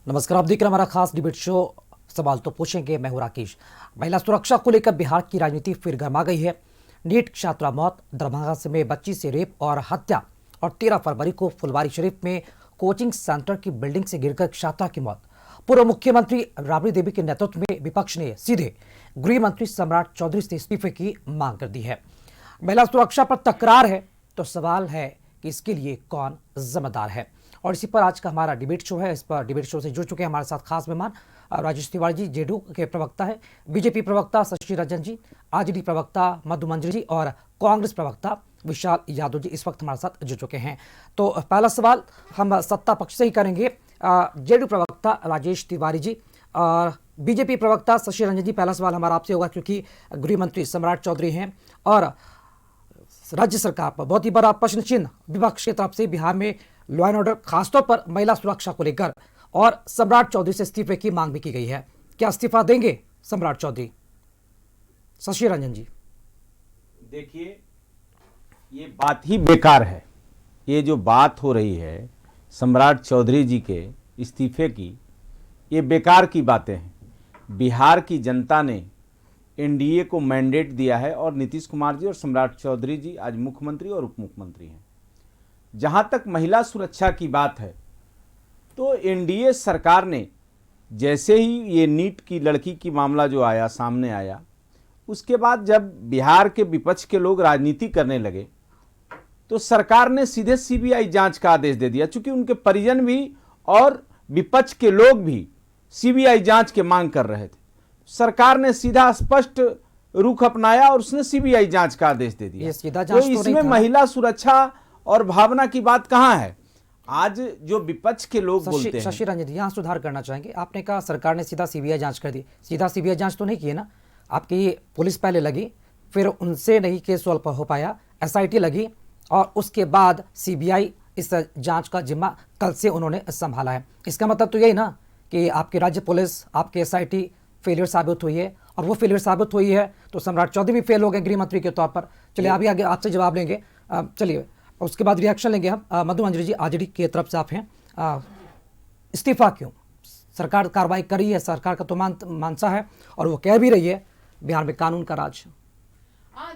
नमस्कार, आप देख रहे हैं हमारा खास डिबेट शो सवाल तो पूछेंगे। मैं हूं राकेश। महिला सुरक्षा को लेकर बिहार की राजनीति फिर गर्मा गई है। नीट छात्रा मौत, दरभंगा में बच्ची से रेप और हत्या, और 13 फरवरी को फुलवारी शरीफ में कोचिंग सेंटर की बिल्डिंग से गिरकर छात्रा की मौत। पूर्व मुख्यमंत्री राबड़ी देवी के नेतृत्व में विपक्ष ने सीधे गृह मंत्री सम्राट चौधरी से इस्तीफे की मांग कर दी है। महिला सुरक्षा पर तकरार है तो सवाल है कि इसके लिए कौन जिम्मेदार है, और इसी पर आज का हमारा डिबेट शो है। इस पर डिबेट शो से जुड़ चुके हैं हमारे साथ खास मेहमान राजेश तिवारी जी, जेडीयू के प्रवक्ता है, बीजेपी प्रवक्ता शशि रंजन जी, आरजेडी प्रवक्ता मधु मंजरी जी, और कांग्रेस प्रवक्ता विशाल यादव जी इस वक्त हमारे साथ जुड़ चुके हैं। तो पहला सवाल हम सत्ता पक्ष से ही करेंगे। जेडीयू प्रवक्ता राजेश तिवारी जी और बीजेपी प्रवक्ता शशि रंजन जी, पहला सवाल हमारा आपसे होगा, क्योंकि गृह मंत्री सम्राट चौधरी हैं और राज्य सरकार पर बहुत ही बड़ा प्रश्न चिन्ह विपक्ष की तरफ से बिहार में लॉ एंड ऑर्डर, खासतौर पर महिला सुरक्षा को लेकर, और सम्राट चौधरी से इस्तीफे की मांग भी की गई है। क्या इस्तीफा देंगे सम्राट चौधरी? शशि रंजन जी। देखिए, ये बात ही बेकार है। ये जो बात हो रही है सम्राट चौधरी जी के इस्तीफे की, ये बेकार की बातें हैं। बिहार की जनता ने एनडीए को मैंडेट दिया है और नीतीश कुमार जी और सम्राट चौधरी जी आज मुख्यमंत्री और उप मुख्यमंत्री हैं। जहां तक महिला सुरक्षा की बात है तो एनडीए सरकार ने जैसे ही ये नीट की लड़की की मामला जो आया सामने आया, उसके बाद जब बिहार के विपक्ष के लोग राजनीति करने लगे तो सरकार ने सीधे सीबीआई जांच का आदेश दे दिया, चूंकि उनके परिजन भी और विपक्ष के लोग भी सीबीआई जांच के मांग कर रहे थे। सरकार ने सीधा स्पष्ट रुख अपनाया और उसने सीबीआई जांच का आदेश दे दिया। तो इसमें महिला सुरक्षा और भावना की बात कहां है? आज जो विपक्ष के लोग बोलते हैं। शशि रंजन जी, यहाँ सुधार करना चाहेंगे। आपने कहा सरकार ने सीधा सीबीआई जांच कर दी। सीधा सीबीआई जांच तो नहीं की है ना, आपकी पुलिस पहले लगी, फिर उनसे नहीं केस सॉल्व हो पाया, एसआईटी लगी, और उसके बाद सीबीआई इस जांच का जिम्मा कल से उन्होंने संभाला है। इसका मतलब तो यही ना कि आपकी राज्य पुलिस, आपकी एसआईटी फेलियर साबित हुई है, और वो फेलियर साबित हुई है तो सम्राट चौधरी भी फेल हो गए गृह मंत्री के तौर पर। चलिए अभी आगे आपसे जवाब लेंगे, चलिए उसके बाद रिएक्शन लेंगे हम। मधु मंजरी जी, आरजेडी की तरफ से आप हैं, इस्तीफा क्यों? सरकार कार्रवाई कर रही है, सरकार का तो मानसा है, और वो कह भी रही है बिहार में कानून का राज।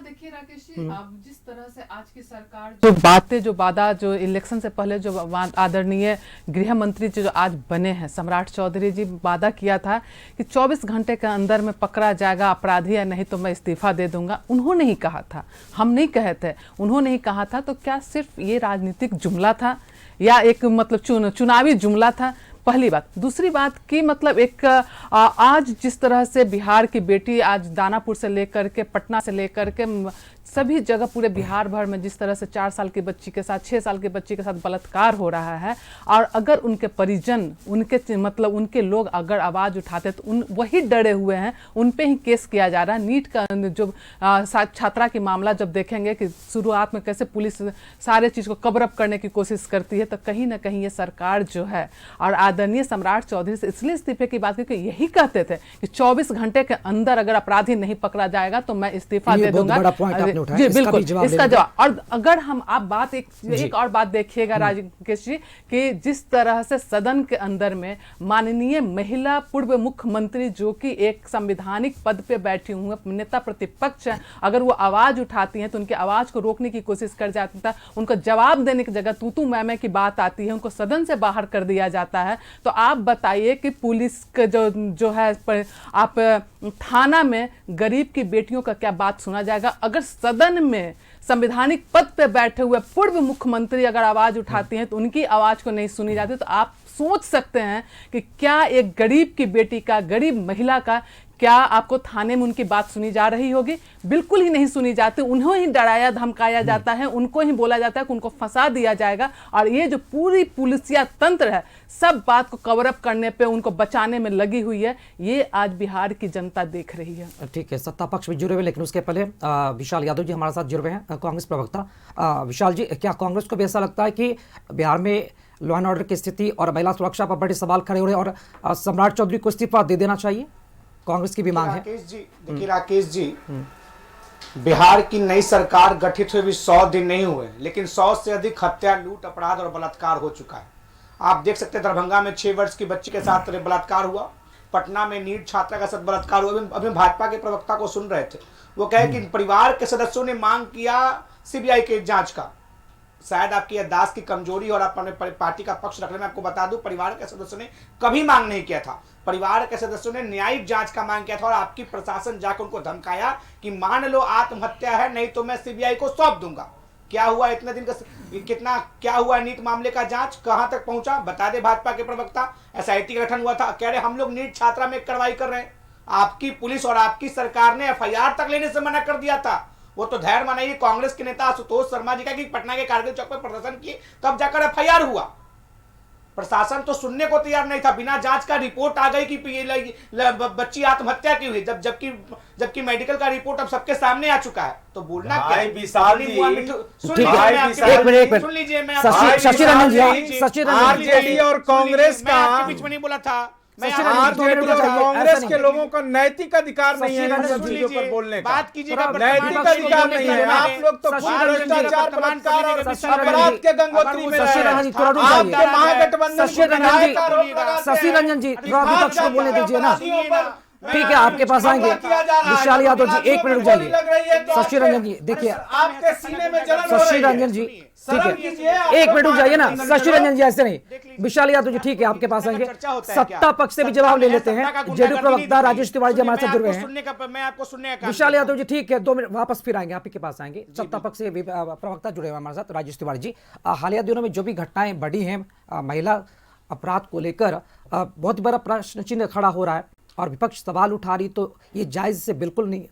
देखिए राकेश जी, अब जिस तरह से आज की सरकार जो बातें, जो वादा, जो इलेक्शन से पहले जो आदरणीय गृह मंत्री जो आज बने हैं सम्राट चौधरी जी, वादा किया था कि 24 घंटे के अंदर में पकड़ा जाएगा अपराधी, या नहीं तो मैं इस्तीफा दे दूंगा। उन्होंने ही कहा था, हम नहीं कहे थे, उन्होंने ही कहा था। तो क्या सिर्फ ये राजनीतिक जुमला था या एक मतलब चुनावी जुमला था? पहली बात। दूसरी बात कि मतलब एक आज जिस तरह से बिहार की बेटी आज दानापुर से लेकर के पटना से लेकर के सभी जगह पूरे बिहार भर में जिस तरह से 4 साल की बच्ची के साथ, 6 साल की बच्ची के साथ बलात्कार हो रहा है, और अगर उनके परिजन, उनके मतलब उनके लोग अगर आवाज़ उठाते तो वही डरे हुए हैं, उन पे ही केस किया जा रहा है। नीट का जो छात्रा की मामला जब देखेंगे कि शुरुआत में कैसे पुलिस सारे चीज़ को कवर अप करने की कोशिश करती है, तो कहीं ना कहीं ये सरकार जो है, और आदरणीय सम्राट चौधरी से इसलिए इस्तीफे की बात क्योंकि यही कहते थे कि 24 घंटे के अंदर अगर अपराधी नहीं पकड़ा जाएगा तो मैं इस्तीफा दे दूंगा। जी बिल्कुल, इसका जवाब। और अगर हम आप बात एक और बात देखिएगा राजेश जी, कि जिस तरह से सदन के अंदर में माननीय महिला पूर्व मुख्यमंत्री जो कि एक संवैधानिक पद पे बैठी हुई नेता प्रतिपक्ष है, अगर वो आवाज उठाती हैं तो उनकी आवाज को रोकने की कोशिश कर जाता है, उनको जवाब देने की जगह तू मैं की बात आती है, उनको सदन से बाहर कर दिया जाता है। तो आप बताइए कि पुलिस के जो है, आप थाना में गरीब की बेटियों का क्या बात सुना जाएगा? अगर सदन में संवैधानिक पद पे बैठे हुए पूर्व मुख्यमंत्री अगर आवाज उठाती हैं तो उनकी आवाज को नहीं सुनी जाती, तो आप सोच सकते हैं कि क्या एक गरीब की बेटी का, गरीब महिला का, क्या आपको थाने में उनकी बात सुनी जा रही होगी? बिल्कुल ही नहीं सुनी जाती। उन्हें ही डराया धमकाया जाता है, उनको ही बोला जाता है कि उनको फंसा दिया जाएगा, और ये जो पूरी पुलिसिया तंत्र है सब बात को कवर अप करने पे, उनको बचाने में लगी हुई है। ये आज बिहार की जनता देख रही है। ठीक है, सत्ता पक्ष भी जुड़े हुए, लेकिन उसके पहले विशाल यादव जी हमारे साथ जुड़े हैं, कांग्रेस प्रवक्ता। विशाल जी, क्या कांग्रेस को भी ऐसा लगता है कि बिहार में लॉ एंड ऑर्डर की स्थिति और महिला सुरक्षा पर बड़े सवाल खड़े हो रहे हैं, और सम्राट चौधरी को इस्तीफा दे देना चाहिए? कांग्रेस की भी मांग है। देखिए राकेश जी, बिहार की नई सरकार गठित हुए भी 100 दिन नहीं हुए, लेकिन 100 से अधिक हत्या, लूट, अपराध और बलात्कार हो चुका है। आप देख सकते हैं दरभंगा में 6 वर्ष की बच्ची के साथ बलात्कार हुआ, पटना में नीट छात्रा का साथ बलात्कार हुआ। अभी भाजपा के प्रवक्ता को सुन रहे थे, वो कहे कि परिवार के सदस्यों ने मांग किया सीबीआई के जांच का। शायद आपकी याददाश्त की कमजोरी और आप अपने पार्टी का पक्ष रखने में, आपको बता दूं परिवार के सदस्यों ने कभी मांग नहीं किया था। परिवार के सदस्यों ने न्यायिक जांच का मांग किया था और आपकी प्रशासन जाकर उनको धमकाया कि मान लो आत्महत्या है नहीं तो मैं सीबीआई को सौंप दूंगा। क्या हुआ इतने दिन का, कितना क्या हुआ नीट मामले का जांच कहां तक पहुंचा? बता दे भाजपा के प्रवक्ता। एसआईटी का गठन हुआ था, कह रहे हम लोग नीट छात्रा में कार्रवाई कर रहे हैं। आपकी पुलिस और आपकी सरकार ने एफआईआर तक लेने से मना कर दिया था। वो तो धैर्य मनाइए। कांग्रेस के नेता आशुतोष शर्मा जी का कि पटना के कारगिल चौक पर प्रदर्शन किए तब जाकर एफआईआर हुआ। प्रशासन तो सुनने को तैयार नहीं था। बिना जांच का रिपोर्ट आ गई कि बच्ची आत्महत्या की हुई, जबकि मेडिकल का रिपोर्ट अब सबके सामने आ चुका है। तो बोलना क्या है? विशाल जी, एक मिनट सुन लीजिए, मैं शशि रंजन जी, आरजेडी और कांग्रेस का, आपके बीच में नहीं बोला था। मैं आरजेडी और कांग्रेस के लोगों का नैतिक अधिकार नहीं है शशि इन चीजों पर बोलने का। बात कीजिएगा। नैतिक अधिकार नहीं है। आप लोग तो भ्रष्टाचार, बलात्कार और अपराध के गंगोत्री में शशि रहे रंजन जी, हैं। थोड़ा रुक आपके जाइए। महागठबंधन शशि रंजन जी, शशि रंजन जी, थोड़ा विपक्ष को बोलने दीजिए ना। ठीक है, आपके पास आएंगे। विशाल यादव जी, 1 मिनट रुक जाइए। शशि रंजन जी देखिए, आपके सीने में जलन हो शशि रही है। रंजन जी ठीक है, 1 मिनट रुक जाइए ना। शशि रंजन जी ऐसे नहीं। विशाल यादव जी ठीक है, आपके पास आएंगे। सत्ता पक्ष से भी जवाब ले लेते हैं। जेडीयू प्रवक्ता राजेश तिवारी जी हमारे साथ जुड़ गए हैं। मैं आपको सुनने का विशाल यादव जी ठीक है, 2 मिनट वापस फिर आएंगे, आपके पास आएंगे। सत्ता पक्ष से प्रवक्ता जुड़े हुए हमारे साथ राजेश तिवारी जी। हालिया दिनों में जो भी घटनाएं बढ़ी हैं महिला अपराध को लेकर, बहुत बड़ा प्रश्न चिन्ह खड़ा हो रहा है और विपक्ष सवाल उठा रही। तो ये जायज़ से बिल्कुल नहीं,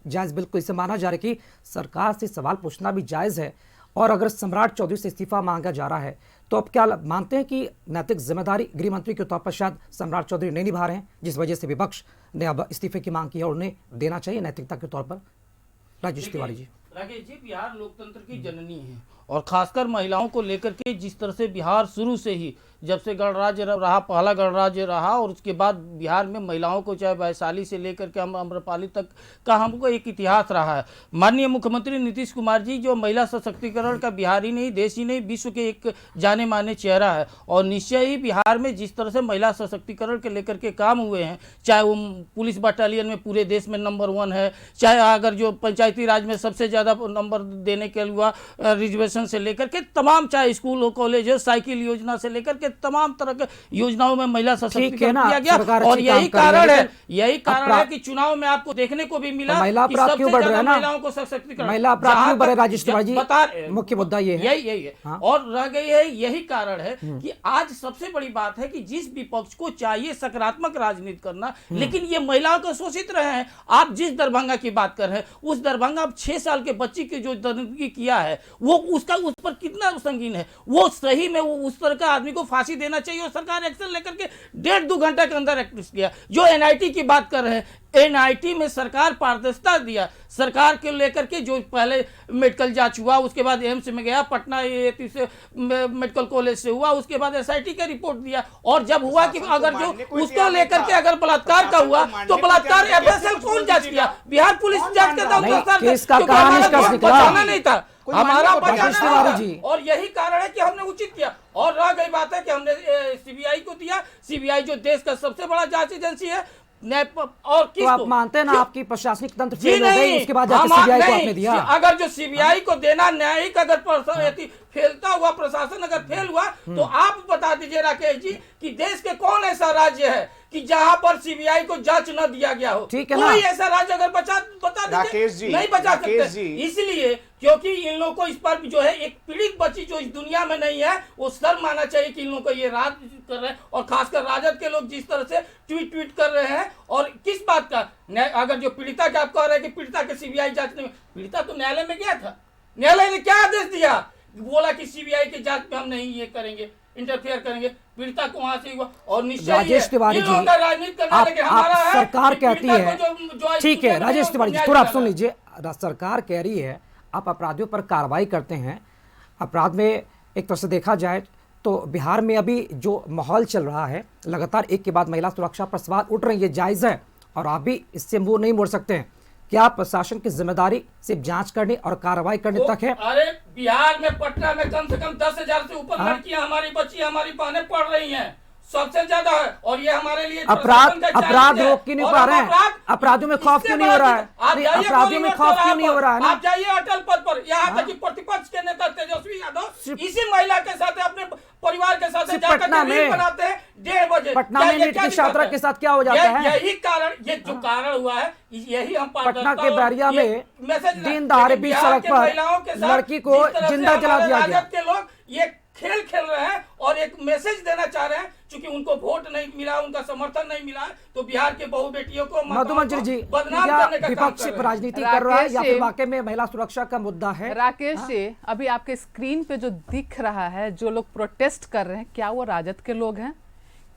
जायज़ बिल्कुल इसे माना जा रहा है कि सरकार से सवाल पूछना भी जायज़ है। और अगर सम्राट चौधरी से इस्तीफा मांगा जा रहा है तो अब क्या मानते हैं कि नैतिक जिम्मेदारी गृह मंत्री के तौर पर शायद सम्राट चौधरी नहीं निभा रहे हैं, जिस वजह से विपक्ष ने अब इस्तीफे की मांग की है और उन्हें देना चाहिए नैतिकता के तौर पर? राजेश तिवारी जी। राकेश जी, बिहार लोकतंत्र की जननी है और खासकर महिलाओं को लेकर के जिस तरह से बिहार शुरू से ही, जब से गणराज्य रहा, पहला गणराज्य रहा और उसके बाद बिहार में महिलाओं को चाहे वैशाली से लेकर के हम अम्रपाली तक का हमको एक इतिहास रहा है। माननीय मुख्यमंत्री नीतीश कुमार जी जो महिला सशक्तिकरण का बिहार ही नहीं, देश ही नहीं, विश्व के एक जाने माने चेहरा है और निश्चय ही बिहार में जिस तरह से महिला सशक्तिकरण के लेकर के काम हुए हैं, चाहे वो पुलिस बटालियन में पूरे देश में नंबर 1 है, चाहे अगर जो पंचायती राज में सबसे ज़्यादा नंबर देने के लिए हुआ रिजर्वेशन से लेकर के तमाम, चाहे स्कूल हो, कॉलेज हो, साइकिल योजना से लेकर के तमाम तरह के योजनाओं में महिला सशक्तिकरण किया गया। और यही कारण है कि चुनाव में आपको देखने को भी मिला महिला अपराध क्यों बढ़ रहा है ना, महिलाओं को सशक्तिकरण, महिला अपराध क्यों बढ़ रहा है? राजेश तिवारी जी बता रहे, मुख्य मुद्दा ये है, यही है। हाँ? और रह गई है, यही कारण है कि आज सबसे बड़ी बात है कि जिस विपक्ष को चाहिए सकारात्मक राजनीति करना, लेकिन ये महिलाओं को शोषित रहे हैं। आप जिस दरभंगा की बात कर रहे हैं, उस दरभंगा 6 साल के बच्ची की जो दरिंदगी किया है वो उसका उस पर कितना संगीन है। वो सही में वो उस तरह का आदमी को फांसी देना चाहिए और सरकार एक्शन लेकर के 1.5-2 घंटे के अंदर एक्ट किया। जो एनआईटी की बात कर रहे हैं, एनआईटी में सरकार पारदर्शिता दिया। सरकार के लेकर के जो पहले मेडिकल जांच हुआ, उसके बाद एम्स में गया, पटना से मेडिकल कॉलेज से हुआ, उसके बाद एसआईटी का रिपोर्ट दिया। और जब हुआ कि अगर जो उसको लेकर के अगर बलात्कार का हुआ तो बलात्कार एफएसएल कौन जांच किया? बिहार पुलिस जांच करता नहीं था, हमारा बचाना था। और यही कारण है कि हमने उचित किया। और रह गई बात है कि हमने सीबीआई को दिया। सीबीआई जो देश का सबसे बड़ा जांच एजेंसी है, और तो आप मानते हैं ना आपकी प्रशासनिक तंत्र फेल हो गई, उसके बाद जाकर सीबीआई को आपने दिया। अगर जो सीबीआई को देना, न्यायिक अगर फैलता हुआ प्रशासन अगर फेल हुआ तो आप बता दीजिए राकेश जी कि देश के कौन ऐसा राज्य है कि जहां पर सीबीआई को जांच न दिया गया हो? ठीक है ना? कोई ऐसा राज्य अगर बता दीजिए, नहीं बचा सकते। इसलिए क्योंकि इन लोगों को इस पर जो है एक पीड़ित बच्ची जो इस दुनिया में नहीं है, वो शर्म मानना चाहिए कि इन लोगों को ये राज कर रहे हैं। और खासकर राजद के लोग जिस तरह से ट्वीट कर रहे हैं, और किस बात का, अगर जो पीड़िता के आप कह रहे हैं कि पीड़िता के सीबीआई जांच नहीं, पीड़िता तो न्यायालय में गया था, न्यायालय ने क्या आदेश दिया? बोला कि सीबीआई की जांच में हम नहीं ये करेंगे, इंटरफेयर करेंगे। पीड़िता को वहां से हुआ और निश्चय राजेश तिवारी जी, आप सरकार कहती है, ठीक है राजेश तिवारी जी थोड़ा आप सुन लीजिए, सरकार कह रही है आप अपराधियों पर कार्रवाई करते हैं। अपराध में एक तरह से देखा जाए तो बिहार में अभी जो माहौल चल रहा है, लगातार एक के बाद महिला सुरक्षा पर सवाल उठ रही है, जायज़ है और आप भी इससे मुंह नहीं मोड़ सकते हैं क्या प्रशासन की जिम्मेदारी सिर्फ जांच करने और कार्रवाई करने तक है? अरे बिहार में पटना में कम से कम 10,000 से ऊपर लड़कियां हमारी बच्ची हमारी बहनें पढ़ रही हैं, सबसे ज्यादा है। और ये हमारे लिए अपराध रोक क्यों नहीं पा रहे हैं? अपराधियों में खौफ क्यों नहीं हो रहा है? अपराधियों में खौफ क्यों नहीं हो रहा है ना? आप जाइए अटल पद पर, यहाँ तक कि प्रतिपक्ष के नेता तेजस्वी यादव इसी महिला के साथ अपने परिवार के साथ जाकर पटना में बनाते हैं 1:30 बजे। पटना में नीट की छात्रा के साथ क्या हो जाता है? यही कारण, ये जो कारण हुआ है, यही हम पटना के बैरिया में दिन दहाड़े बीच सड़क पर लड़की को जिंदा जला दिया गया। के लोग ये खेल खेल रहे हैं और एक मैसेज देना चाह रहे हैं, क्योंकि उनको वोट नहीं मिला, उनका समर्थन नहीं मिला, तो बिहार के बहु बेटियों को मधुमंजरी जी बदनाम क्या करने का काम विपक्ष कर रहे हैं। राजनीति कर रहा है या फिर वाकई में महिला सुरक्षा का मुद्दा है? राकेश जी, अभी आपके स्क्रीन पे जो दिख रहा है, जो लोग प्रोटेस्ट कर रहे हैं, क्या वो राजद के लोग हैं?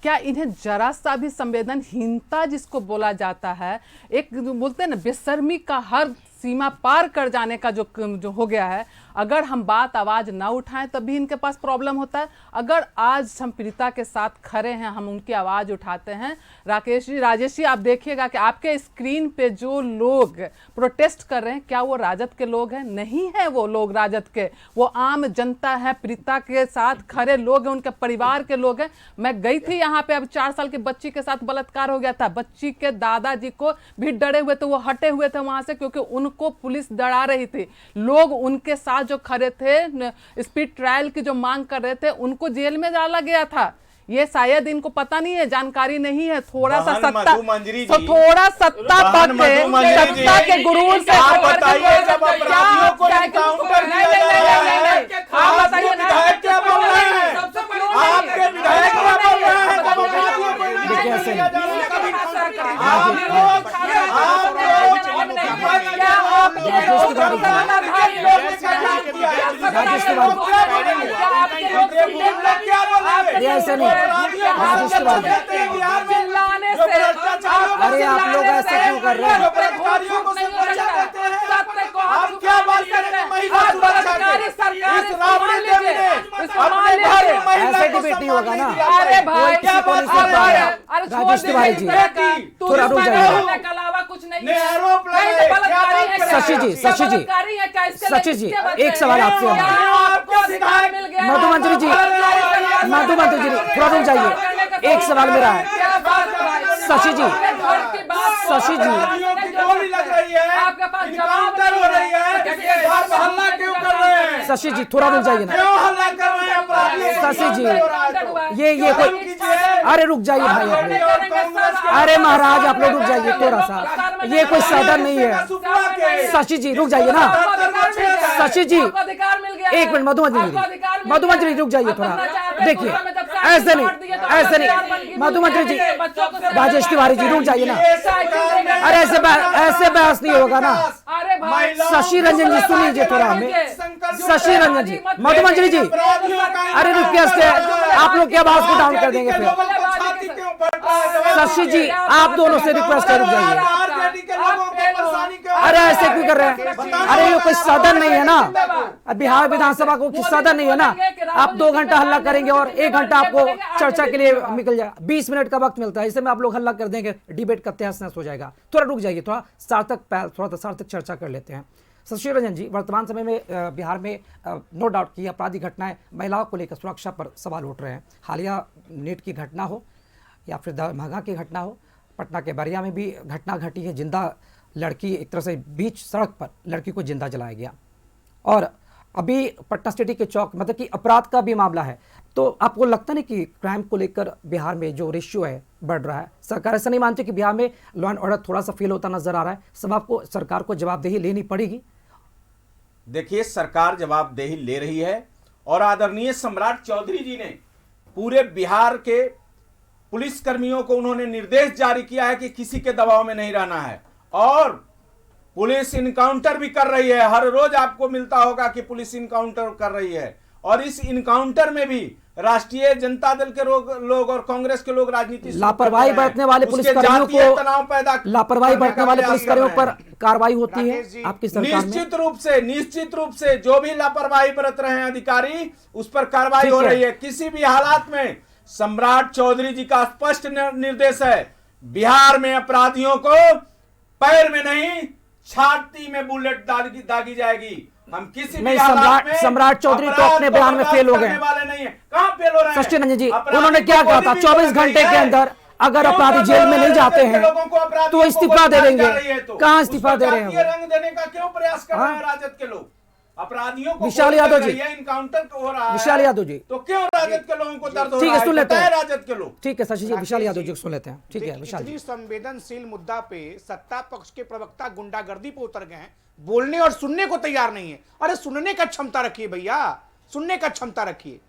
क्या इन्हें जरा सा भी संवेदनहीनता जिसको बोला जाता है, एक बोलते हैं ना बेशर्मी का हर सीमा पार कर जाने का जो हो गया है, अगर हम बात आवाज ना उठाएं तब भी इनके पास प्रॉब्लम होता है। अगर आज हम पीड़िता के साथ खड़े हैं, हम उनकी आवाज उठाते हैं। राकेश जी, राजेश जी, आप देखिएगा कि आपके स्क्रीन पे जो लोग प्रोटेस्ट कर रहे हैं, क्या वो राजद के लोग हैं? नहीं है वो लोग राजद के, वो आम जनता है, पीड़िता के साथ खड़े लोग हैं, उनके परिवार के लोग हैं। मैं गई थी यहाँ पे, अब 4 साल की बच्ची के साथ बलात्कार हो गया था, बच्ची के दादाजी को भी डरे हुए थे, वो हटे हुए थे वहां से, क्योंकि उनको पुलिस डरा रही थी। लोग उनके साथ जो खड़े थे, स्पीड ट्रायल की जो मांग कर रहे थे, उनको जेल में डाला गया था। ये शायद इनको पता नहीं है, जानकारी नहीं है। थोड़ा सा सत्ता, तो थोड़ा सत्ता पद पे, सत्ता के गुरूर से आप बताइए, जब अपराधियों को एनकाउंटर नहीं, आप बताइए ना, क्या बोल रहे हैं? आपके विधायक क्या बोल रहे हैं? जब अपराधियों को देखिए ऐसे नहीं। ऐसे नहीं, अरे आप लोग ऐसे क्यों कर रहे हैं? ऐसे डिबेट नहीं होगा ना। अरे भाई, राजेश तिवारी जी थोड़ा रुक जाइए। कुछ नहीं, शशि जी, शशि जी एक सवाल आपसे मधुमंजरी जी थोड़ा रुक जाइए, एक सवाल मेरा है। शशि जी शशि जी थोड़ा रुक जाइए ना। शशि जी ये कोई, अरे रुक जाइए भाई आप लोग, अरे महाराज आप लोग रुक जाइए थोड़ा सा, ये कोई साधन नहीं है। शशि जी रुक जाइए ना। शशि जी एक मिनट, मधुमंजरी रुक जाइए थोड़ा। देखिए ऐसे नहीं मधुमंजरी जी, राजेश तिवारी जी रुक जाइए ना। अरे ऐसे बहस नहीं होगा ना। शशि रंजन जी सुन लीजिए थोड़ा हमें। शशि रंजन जी, मधुमंजरी जी, अरे रिक्वेस्ट है, आप लोग की आवाज को डाउन कर देंगे फिर। शशि जी आप दोनों से रिक्वेस्ट है, रुक जाइए। अरे ऐसे क्यों कर रहे हैं? अरे ये कोई सदन नहीं है ना, बिहार विधानसभा को सदन नहीं है ना। आप 2 घंटा हल्ला करेंगे और 1 घंटा आपको चर्चा के लिए निकल जाएगा। 20 मिनट का वक्त मिलता है, इसमें आप लोग हल्ला कर देंगे, डिबेट का तहस नहस हो जाएगा। थोड़ा रुक जाइए, थोड़ा सार्थक चर्चा कर लेते हैं। शशि रंजन जी, वर्तमान समय में बिहार में नो डाउट की अपराधी घटनाएं महिलाओं को लेकर सुरक्षा पर सवाल उठ रहे हैं। हालिया नीट की घटना हो या फिर दरभंगा की घटना हो, पटना के बैरिया में भी घटना घटी है, जिंदा लड़की, एक तरह से बीच सड़क पर लड़की को जिंदा जलाया गया। और अभी पटना सिटी के चौक, मतलब कि अपराध का भी मामला है। तो आपको लगता नहीं कि क्राइम को लेकर बिहार में जो रेशियो है बढ़ रहा है? सरकार ऐसा नहीं मानती कि बिहार में लॉ एंड ऑर्डर थोड़ा सा फेल होता नजर आ रहा है? सब आपको सरकार को जवाबदेही लेनी पड़ेगी। देखिए, सरकार जवाबदेही ले रही है और आदरणीय सम्राट चौधरी जी ने पूरे बिहार के पुलिस कर्मियों को उन्होंने निर्देश जारी किया है कि किसी के दबाव में नहीं रहना है। और पुलिस इनकाउंटर भी कर रही है, हर रोज आपको मिलता होगा कि पुलिस इनकाउंटर कर रही है। और इस इनकाउंटर में भी राष्ट्रीय जनता दल के लोग और कांग्रेस के लोग राजनीति लापरवाही बरतने वाले पुलिसकर्मियों को, लापरवाही बरतने वाले पुलिसकर्मियों पर कार्रवाई होती है आपकी सरकार में? निश्चित रूप से जो भी लापरवाही बरत रहे हैं अधिकारी, उस पर कार्रवाई हो रही है। किसी भी हालात में सम्राट चौधरी जी का स्पष्ट निर्देश है, बिहार में अपराधियों को पैर में नहीं छाती में बुलेट दागी जाएगी। हम किसी नहीं, भी हालात में सम्राट चौधरी तो अपने बयान में फेल हो गए वाले नहीं है। कहां फेल हो रहे हैं? षष्ठी रंजन जी, अपराधी उन्होंने क्या को कहा गोली था? भी 24 चल घंटे रही के है। अंदर अगर क्यों अपराधी कर जेल में रहे नहीं हैं? जाते हैं लोगों को अपराधियों तो को इस्तीफा दे गोली देंगे। जा रही है तो कहां उस इस्तीफा पर दे रहे जातीय हैं? रंग देने का क्यों प्रयास कर रहे हैं हाँ? राजद के लोग? अपराधियों को विशाल गोली यादव लग जी। रही है, इनकाउंटर हो रहा है। विशाल यादव जी। तो क्यों राजद के लोगों को दर्द हो ठीक रहा है, सुन लेते पता हैं। है राजद के लोग। ठीक है शशि जी, विशाल राकेश यादव जी, जी को सुन लेते हैं। ठीक है विशाल जी। इतनी संवेदनशील मुद्दा पे सत्ता पक्ष के प्रवक्ता गुंडागर्दी पे उतर गए हैं, बोलने और सुनने को तैयार नहीं है। अरे सुनने का क्षमता रखिए भैया, सुनने का क्षमता रखिए।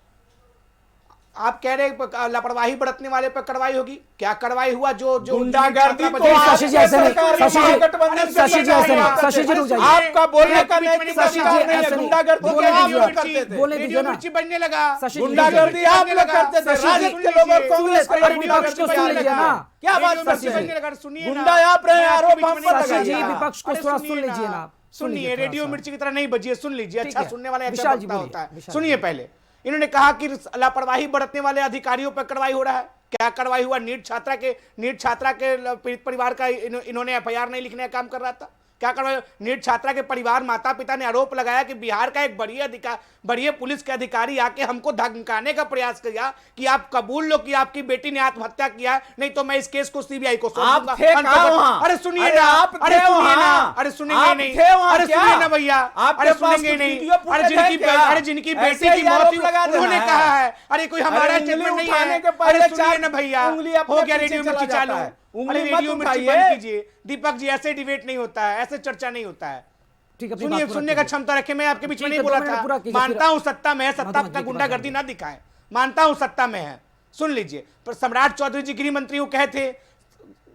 आप कह रहे हैं लापरवाही बरतने वाले पर कार्रवाई होगी, क्या कार्रवाई हुआ? जो जो गुंडागर्दी तो शशि जी ऐसे नहीं, शशि जी, गठबंधन से शशि जी ऐसे नहीं, लगा शशि जी रुक जाइए। आपका बोलने का शशि नैतिक जी अधिकार नहीं ऐसे है। नहीं। गुंडागर्दी बोलने के आप दीजिए। लोग करते थे। बोलने दीजिए ना। मिर्ची बनने लगा, शशि जी, गुंडागर्दी आप लोग करते थे। शशि जी, राजद के लोग और कांग्रेस अरे के विपक्ष को सुन लीजिए ना। क्या बात रेडियो करते मिर्ची बनने हैं? लगा, सुनिए ना। गुंडा आप रहे हैं, मैं आरोप आपके हम बीच पर में शशि लगाइए। जी, लगाइए। विपक्ष को अरे थोड़ा सुनिए सुन लीजिए ना। सुन सुनिए, लीजिए थोड़ा रेडियो सा। मिर्ची की तरह नहीं बजिए, सुन लीजिए। ठीक अच्छा है। सुनने वाला एक विशाल जी वक्ता बोलिए, होता है। विशाल सुनिए पहले, इन्होंने कहा कि लापरवाही बरतने वाले अधिकारियों पर कार्रवाई हो रहा है। क्या कार्रवाई हुआ? नीट छात्रा के पीड़ित परिवार का इन्होंने एफआईआर नहीं लिखने का काम कर रहा था। क्या कार्रवाई? नीट छात्रा के परिवार माता पिता ने आरोप लगाया कि बिहार का एक बढ़िया पुलिस के अधिकारी आके हमको धमकाने का प्रयास किया कि आप कबूल लो कि आपकी बेटी ने आत्महत्या किया है, नहीं तो मैं इस केस को सीबीआई को सौंप आप दूंगा। थे कहाँ वहाँ? अरे सुनिए अरे ना, आप अरे थे सुनिए वहाँ? ना, अरे सुनेंगे आप नहीं, थे वहाँ अरे क्या? सुनिए ना भैया, आपके अरे पास सुनेंगे कुछ नहीं। वीडियो अरे फुटेज है क्या? जिनकी ऐसे बेटी ही की मौत आरोप हुई, लगा देना उन्होंने है। कहा है। अरे कोई हमारा अरे स्टेटमेंट उंगली नहीं उठाने है। के पहले अरे सुनिए चार ना भैया, उंगली अपने हो गया पीछे रेडियो चला मिर्ची जाता चालू। है। अरे उंगली मत रेडियो मिर्ची उठाइए। बंद कीजिए। दीपक जी, ऐसे डिबेट नहीं होता है, ऐसे चर्चा नहीं होता है। ठीक है, अपनी सुनिए, बात पूरा सुनने का कीजिए। क्षमता रखे। मैं आपके बीच में ठीक नहीं है, बोला 2 मिनट पूरा था। कीजिए, मानता फिर- हूं सत्ता में है, सत्ता मधुमन जी का की गुंडागर्दी बात ना दिखाएं। मानता हूं सत्ता में है। सुन लीजिए, पर सम्राट चौधरी जी गृह मंत्री को कहे थे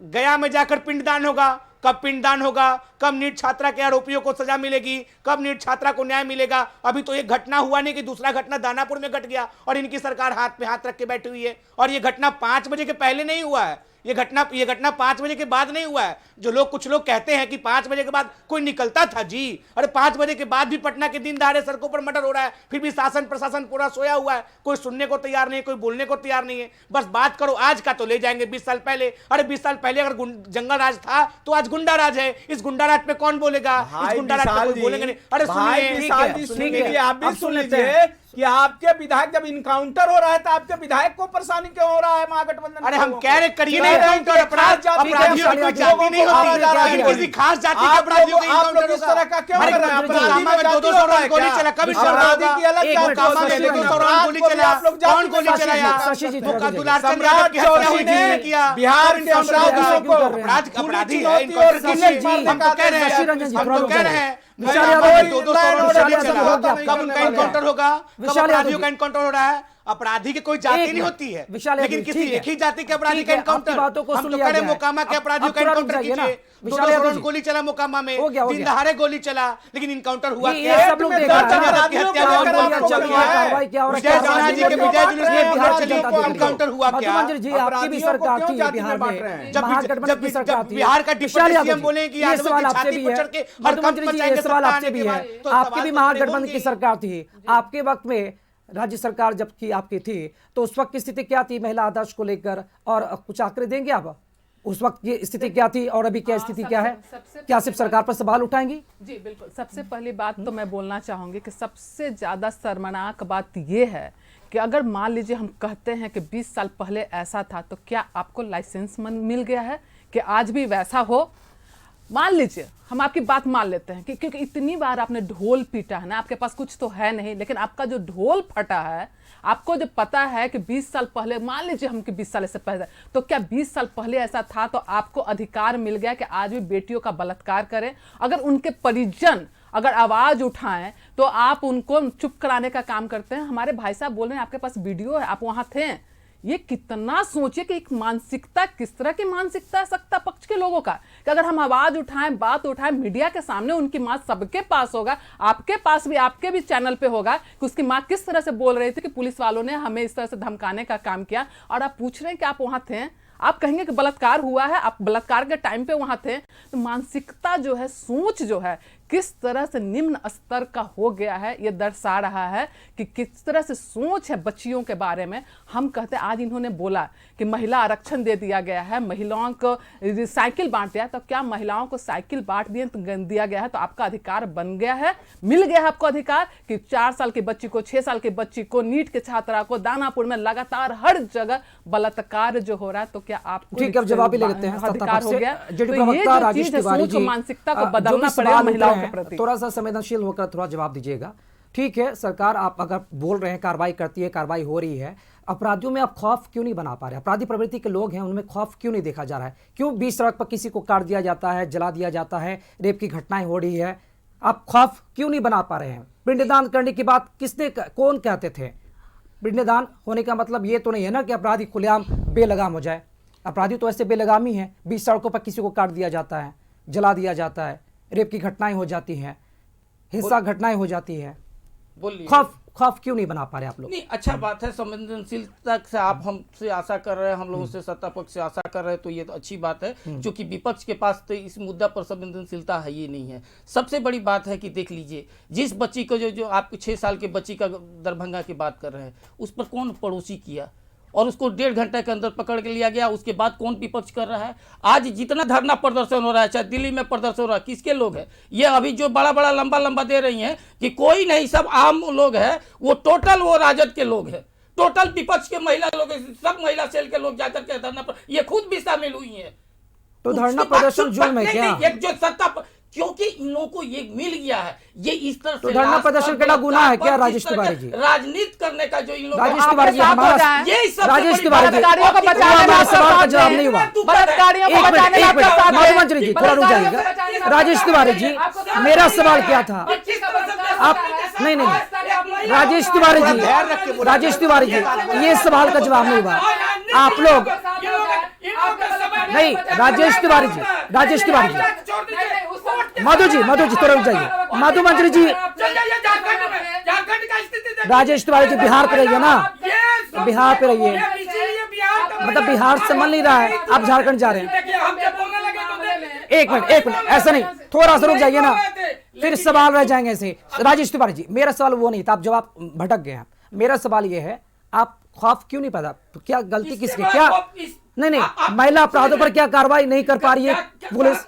गया में जाकर पिंडदान होगा। कब पिंडदान होगा? कब नीट छात्रा के आरोपियों को सजा मिलेगी? कब नीट छात्रा को न्याय मिलेगा? अभी तो एक घटना हुआ नहीं कि दूसरा घटना दानापुर में घट गया और इनकी सरकार हाथ पे हाथ रख के बैठी हुई है। और ये घटना 5 बजे के पहले नहीं हुआ है, ये घटना 5 बजे के बाद नहीं हुआ है। जो लोग कुछ लोग कहते हैं कि 5 बजे के बाद कोई निकलता था जी, अरे 5 बजे के बाद भी पटना के दिन दहाड़े सड़कों पर मर्डर हो रहा है, फिर भी शासन प्रशासन पूरा सोया हुआ है। कोई सुनने को तैयार नहीं है, कोई बोलने को तैयार नहीं है। बस बात करो आज का तो ले जाएंगे 20 साल पहले। अरे 20 साल पहले अगर जंगल राज था तो आज गुंडा राज है। इस गुंडा राज पे कौन बोलेगा? इस गुंडा राज पे कोई बोलेंगे नहीं। अरे सुनिए, विशाल जी, ठीक सुनिए, है। आप भी अब सुन सुन लेते लीजिए कि आपके विधायक जब इनकाउंटर हो रहा है तो आपके विधायक को परेशानी क्यों हो रहा है महागठबंधन? अरे हम कह रहे करिए कह ना रहे हैं इनकाउंटर। कि खास जाति के अपराधियों की कोई लोगों जाति को नहीं आपने होती, क्या लेकिन किया? किसी खास जाति के आप अपराधियों का लोग इनकाउंटर इस तरह का क्यों अरे कर रहे हैं? मोकामा में 200 राउंड गोली चला, कभी अपराधी की अलग एक जाति मिनट, होती मोकामा है, में लेकिन 200 राउंड गोली चला, आप लोग जाति कौन गोली में चलाया? शशि जी, थोड़ा रुकिए। दुलार चंद सम्राट यादव की हत्या हुई, चौधरी ने किसने किया? बिहार के शशि अपराधियों जी, को क्यों कर रहे हैं? अपराधी है, चुनौती इनकाउंटर और किसने? किसने हम तो कह रहे शशि रंजन जी, हैं, हम थोड़ा तो रुक कह जाइए। रहे हैं विशाल मोकामा यादव में जी, 200 राउंड विशाल गोली यादव चला, हो गया, कब उनका इनकाउंटर होगा? कब विशाल यादव अपराधियों जी। का इनकाउंटर हो रहा है? अपराधी की कोई जाति एक नहीं मिनट, होती है, विशाल यादव लेकिन जी, किसी ठीक है। एक ही जाति के अपराधी ठीक का है, आपकी इनकाउंटर। बातों को हम सुन तो लिया कह रहे गया हैं है। मोकामा के अब अपराधियों का थोड़ा रुक इनकाउंटर जाइए ना। कीजिए। विशाल 200 यादव राउंड जी। गोली चला मोकामा में, हो गया, हो दिन गया। दहाड़े गोली चला, लेकिन इनकाउंटर हुआ ये क्या? सब लोग में देख दर्ज रहे हैं। अपराधियों क्या को और लेकर गोलियां आपको चल रही है, क्या है? कार्रवाई क्या हो रहा है? विजय क्या जौहरा जी के बात विजय कर जुलूस रहे हैं? में बिहार बिहार जनता चलिए, दल इनकाउंटर हुआ क्या? मधुमन जी, आपकी भी अपराधियों को सरकार क्यों थी जाति में बिहार बांट में, रहे हैं? जब महागठबंधन की सरकार थी। बिहार का विशाल डिप्टी यादव सीएम जी, बोले कि ये यादव सवाल की आपसे छाती भी पर है। चढ़ के हर मधुमन कम जी, पर ये जाएंगे सवाल सत्ता आपसे आने भी के है। बाद, तो आपकी सवाल भी तो महागठबंधन होंगे की ही। सरकार थी, आपके वक्त में राज्य सरकार जबकि आपकी थी तो उस वक्त की स्थिति क्या थी महिला आदर्श को लेकर, और कुछ आंकड़े देंगे आप? उस वक्त की स्थिति क्या थी और अभी क्या स्थिति क्या है? क्या सिर्फ सरकार पर सवाल उठाएंगी? जी बिल्कुल। सबसे पहली बात तो मैं बोलना चाहूंगी कि सबसे ज्यादा शर्मनाक बात यह है कि अगर मान लीजिए हम कहते हैं कि 20 साल पहले ऐसा था, तो क्या आपको लाइसेंस मिल गया है कि आज भी वैसा हो? मान लीजिए हम आपकी बात मान लेते हैं कि क्योंकि इतनी बार आपने ढोल पीटा है ना, आपके पास कुछ तो है नहीं, लेकिन आपका जो ढोल फटा है, आपको जो पता है कि 20 साल पहले, मान लीजिए हम कि 20 साल से पहले, तो क्या 20 साल पहले ऐसा था तो आपको अधिकार मिल गया कि आज भी बेटियों का बलात्कार करें? अगर उनके परिजन अगर आवाज उठाएं तो आप उनको चुप कराने का काम करते हैं। हमारे भाई साहब बोल रहे हैं आपके पास वीडियो है, आप वहां थे। ये कितना सोचिए कि एक मानसिकता, किस तरह की मानसिकता है सत्ता पक्ष के लोगों का कि अगर हम आवाज उठाएं, बात उठाएं, मीडिया के सामने उनकी मां सबके पास होगा, आपके पास भी, आपके भी चैनल पे होगा कि उसकी मां किस तरह से बोल रही थी कि पुलिस वालों ने हमें इस तरह से धमकाने का काम किया, और आप पूछ रहे हैं कि आप वहां थे। आप कहेंगे कि बलात्कार हुआ है, आप बलात्कार के टाइम पे वहां थे। तो मानसिकता जो है, सोच जो है, किस तरह से निम्न स्तर का हो गया है, ये दर्शा रहा है कि किस तरह से सोच है बच्चियों के बारे में। हम कहते हैं, आज इन्होंने बोला कि महिला आरक्षण दे दिया गया है, महिलाओं को साइकिल बांट दिया, तो क्या महिलाओं को साइकिल बांट दिया गया है तो आपका अधिकार बन गया है, मिल गया है आपको अधिकार कि 4 साल की बच्ची को, 6 साल की बच्ची को, नीट के छात्रा को दानापुर में लगातार हर जगह बलात्कार जो हो रहा है, तो क्या आपको ठीक है, अब जवाब ही ले लेते हैं अधिकार हो गया? जेडी तो ये प्रवक्ता जो राजेश चीज है, तिवारी सोच जी, और मानसिकता को जो बदलना भी पड़ेगा सवाल महिलाओं उठ रहे के हैं, प्रति। थोड़ा सा संवेदनशील होकर थोड़ा जवाब दीजिएगा। ठीक है, सरकार आप अगर बोल रहे हैं कार्रवाई करती है, कार्रवाई हो रही है, अपराधियों में आप खौफ क्यों नहीं बना पा रहे? अपराधी प्रवृत्ति के लोग हैं, उनमें खौफ क्यों नहीं देखा जा रहा है? क्यों बीच सड़क पर किसी को काट दिया जाता है, जला दिया जाता है, रेप की घटनाएं हो रही है, आप खौफ क्यों नहीं बना पा रहे हैं? पिंडदान करने की बात कौन कहते थे? पिंडदान होने का मतलब ये तो नहीं है ना कि अपराधी खुलेआम बेलगाम हो जाए। अपराधी तो ऐसे बेलगामी हैं, बीच सड़कों पर किसी को काट दिया जाता है, जला दिया जाता है, रेप की घटनाएं हो जाती हैं, हिंसा घटनाएं हो जाती है। बोलिए। खौफ क्यों नहीं बना पा रहे आप लोग? नहीं, अच्छा बात है, संवेदनशीलता से आप हमसे आशा कर रहे हैं, हम लोगों से सत्ता पक्ष से आशा कर रहे हैं, तो ये तो अच्छी बात है, क्योंकि विपक्ष के पास तो इस मुद्दा पर संवेदनशीलता है ही नहीं है। सबसे बड़ी बात है कि देख लीजिए, जिस बच्ची को जो आप 6 साल के बच्ची का दरभंगा की बात कर रहे हैं, उस पर कौन पड़ोसी किया और उसको 1.5 घंटे के अंदर पकड़ के लिया गया, उसके बाद कौन विपक्ष कर रहा है? आज जितना धरना प्रदर्शन हो रहा है, चाहे दिल्ली में प्रदर्शन हो रहा है, किसके लोग हैं? ये अभी जो बड़ा बड़ा लंबा दे रही हैं कि कोई नहीं, सब आम लोग हैं, वो टोटल वो राजद के लोग हैं, टोटल विपक्ष के महिला लोग, सब महिला सेल के लोग जाकर के धरना पर ये खुद भी शामिल हुई हैं। तो धरना प्रदर्शन जुर्म है क्या? एक जो सत्ता, क्योंकि इन लोगों को ये मिल गया है, ये इस तरह तो से धरना प्रदर्शन करना गुनाह है क्या राजेश तिवारी जी? राजनीति करने का जो इन लोगों राजेश तिवारी जी, हमारा राजेश तिवारी जी, बलात्कारियों को बचाने में हमारे आपका सवाल का साथ जवाब है। नहीं हुआ। बलात्कारियों को एक बचाने में मिनट, आपका साथ है। मधुमंजरी जी थोड़ा रुक जाइएगा। राजेश तिवारी जी, मेरा सवाल क्या था? आप नहीं, राजेश तिवारी जी, राजेश तिवारी जी, ये सवाल का जवाब नहीं हुआ। आप लोग नहीं, राजेश तिवारी जी, मधु जी थोड़ा रुक जाइए। मधुमंजरी जी, राजेश तिवारी जी बिहार पे रहिए ना, बिहार पे रहिए, मतलब बिहार से मन नहीं रहा है, आप झारखंड जा रहे हैं। एक मिनट, ऐसा नहीं, थोड़ा सा रुक जाइए ना, फिर सवाल रह जाएंगे ऐसे। राजेश तिवारी जी, मेरा सवाल वो नहीं था, आप जवाब भटक गए हैं। मेरा सवाल ये है, आप खौफ क्यों नहीं पैदा, क्या गलती किसकी? क्या नहीं, महिला अपराधों पर क्या कार्रवाई नहीं कर पा रही है पुलिस?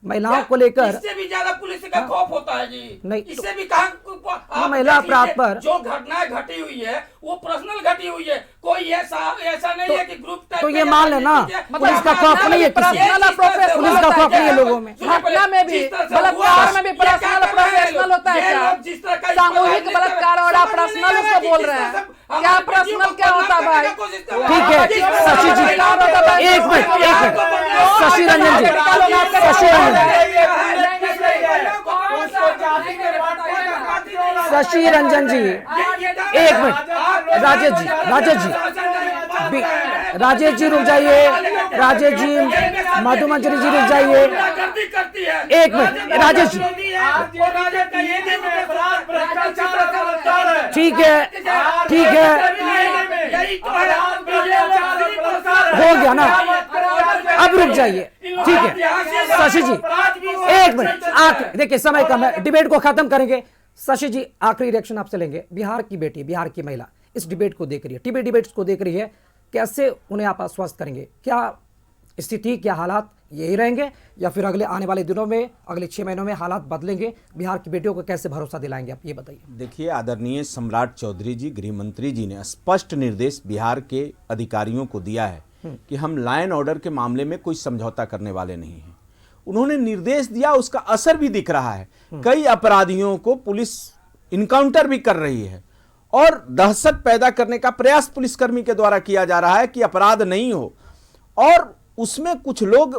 महिलाओं को लेकर इससे भी ज्यादा पुलिस का खौफ होता है जी। नहीं, इससे भी कहा महिला अपराध पर जो घटनाएं घटी हुई है वो पर्सनल घटी हुई है, कोई ऐसा नहीं है कि ग्रुप टाइप तो ये मान लेना, पुलिस का खौफ नहीं है किसी, पुलिस का खौफ नहीं है लोगों में। घटना में भी, बलात्कार में भी पर्सनल प्रोफेशनल होता है क्या? सामूहिक बलात्कार और आप पर्सनल उसको बोल रहे हैं, क्या पर्सनल क्या होता है भाई? ठीक है, शशि जी, एक मिनट, शशि रंजन जी, शशि रंजन जी, एक मिनट, राजेश जी रुक जाइए, राजेश जी, मधुमंजरी जी रुक जाइए, एक मिनट, राजेश जी, ठीक है, हो गया ना, अब रुक जाइए, ठीक है। शशि जी, एक मिनट, देखिए समय कम है, डिबेट को खत्म करेंगे। शशि जी, आखिरी रिएक्शन आपसे लेंगे। बिहार की बेटी, बिहार की महिला इस डिबेट को देख रही है, टीवी डिबेट्स को देख रही है, कैसे उन्हें आप आश्वस्त करेंगे? क्या स्थिति, क्या हालात यही रहेंगे या फिर अगले आने वाले दिनों में, अगले 6 महीनों में हालात बदलेंगे? बिहार की बेटियों को कैसे भरोसा दिलाएंगे, आप ये बताइए। देखिए, आदरणीय सम्राट चौधरी जी, गृह मंत्री जी ने स्पष्ट निर्देश बिहार के अधिकारियों को दिया है कि हम लॉ एंड ऑर्डर के मामले में कोई समझौता करने वाले नहीं हैं। उन्होंने निर्देश दिया, उसका असर भी दिख रहा है। कई अपराधियों को पुलिस इनकाउंटर भी कर रही है और दहशत पैदा करने का प्रयास पुलिसकर्मी के द्वारा किया जा रहा है कि अपराध नहीं हो। और उसमें कुछ लोग,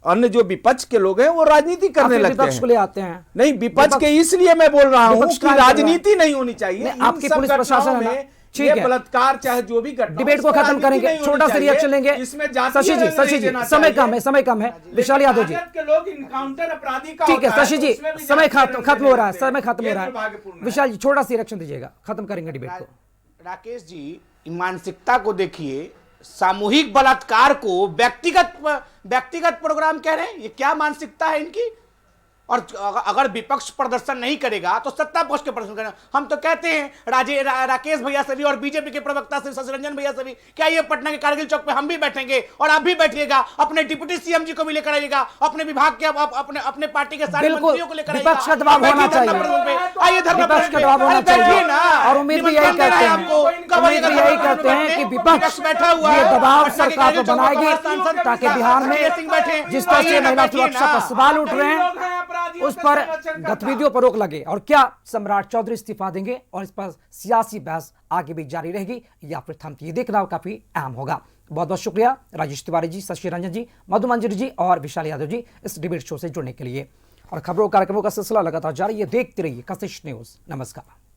अन्य जो विपक्ष के लोग हैं, वो राजनीति करने लगते हैं। विपक्ष को ले आते हैं। नहीं, विपक्ष के इसलिए मैं बोल रहा हूं कि राजनीति नहीं होनी चाहिए। आपकी पुलिस प्रशासन में ठीक है, बलात्कार चाहे जो भी घटना, डिबेट को खत्म करेंगे, छोटा सा रिएक्शन लेंगे। शशि जी, समय कम है। विशाल यादव जी, के लोग इनकाउंटर अपराधी का ठीक है। होता शशि जी, उसमें भी समय जांच खत्म हो रहा है, समय खत्म हो ये रहा है। दुर्भाग्यपूर्ण है। विशाल जी, छोटा सा रिएक्शन दीजिएगा, खत्म करेंगे डिबेट को। राकेश जी, मानसिकता को देखिए, सामूहिक बलात्कार को व्यक्तिगत प्रोग्राम कह रहे हैं, ये क्या मानसिकता है इनकी? और अगर विपक्ष प्रदर्शन नहीं करेगा तो सत्ता पक्ष के प्रदर्शन करेगा। हम तो कहते हैं राकेश भैया से भी और बीजेपी के प्रवक्ता से शशि रंजन भैया से भी, क्या ये पटना के कारगिल चौक पे हम भी बैठेंगे और आप भी बैठिएगा, अपने डिप्टी सीएम जी को भी लेकर आइएगा, अपने विभाग के अपने पार्टी के सारे बिल्कुल, मंत्रियों को लेकर आइएगा। विपक्ष का दबाव होना चाहिए। आइए धरना विपक्ष का दबाव होना चाहिए और उम्मीद भी यही करते हैं कि विपक्ष बैठा हुआ ये है, दबाव पटना के सरकार पर कारगिल चौक पर बनाएगी सांसद ताकि बिहार में संजय सिंह बैठे, जिस तरह से आइए ना, महिला बैठिए सुरक्षा ना। पर सवाल उठ रहे हैं उस पर गतिविधियों पर रोक लगे और क्या सम्राट चौधरी इस्तीफा देंगे और इस पर सियासी बहस आगे भी जारी रहेगी या फिर थमती, ये देखना काफी अहम होगा। बहुत बहुत शुक्रिया राजेश तिवारी जी, शशि रंजन जी, मधु मंजरी जी और विशाल यादव जी इस डिबेट शो से जुड़ने के लिए। और खबरों कार्यक्रमों का सिलसिला लगातार जारी है, देखते रहिए कशिश न्यूज। नमस्कार।